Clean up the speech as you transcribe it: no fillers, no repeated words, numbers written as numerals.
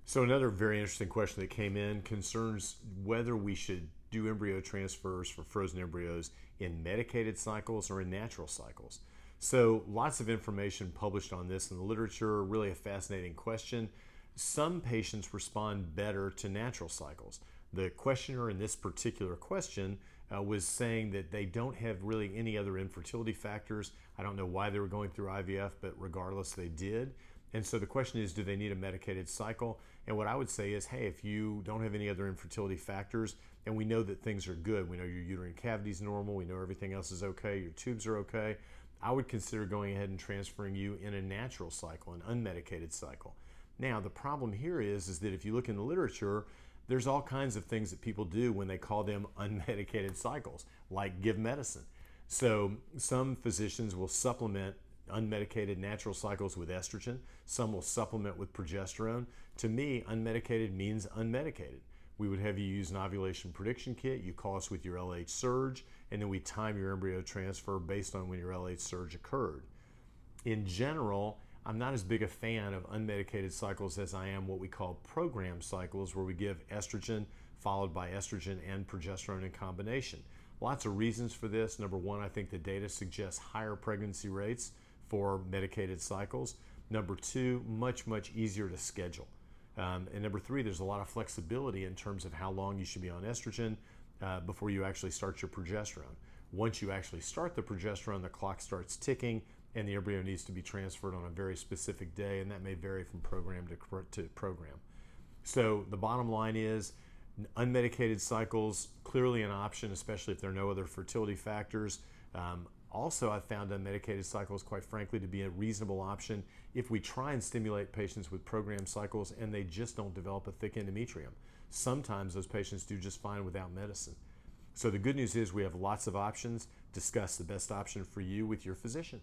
So another very interesting question that came in concerns whether we should do embryo transfers for frozen embryos in medicated cycles or in natural cycles. So lots of information published on this in the literature, really a fascinating question. Some patients respond better to natural cycles. The questioner in this particular question was saying that they don't have really any other infertility factors. I don't know why they were going through IVF, but regardless, they did. And so the question is, do they need a medicated cycle? And what I would say is, hey, if you don't have any other infertility factors, and we know that things are good, we know your uterine cavity is normal, we know everything else is okay, your tubes are okay, I would consider going ahead and transferring you in a natural cycle, an unmedicated cycle. Now, the problem here is that if you look in the literature, there's all kinds of things that people do when they call them unmedicated cycles, like give medicine. So some physicians will supplement unmedicated natural cycles with estrogen. Some will supplement with progesterone. To me, unmedicated means unmedicated. We would have you use an ovulation prediction kit. You call us with your LH surge, and then we time your embryo transfer based on when your LH surge occurred. In general, I'm not as big a fan of unmedicated cycles as I am what we call program cycles, where we give estrogen followed by estrogen and progesterone in combination. Lots of reasons for this. Number one, I think the data suggests higher pregnancy rates for medicated cycles. Number two, much easier to schedule. And number three, there's a lot of flexibility in terms of how long you should be on estrogen before you actually start your progesterone. Once you actually start the progesterone, the clock starts ticking and the embryo needs to be transferred on a very specific day, and that may vary from program to program. So the bottom line is unmedicated cycles, clearly an option, especially if there are no other fertility factors. Also, I've found unmedicated cycles, quite frankly, to be a reasonable option if we try and stimulate patients with program cycles and they just don't develop a thick endometrium. Sometimes those patients do just fine without medicine. So the good news is we have lots of options. Discuss the best option for you with your physician.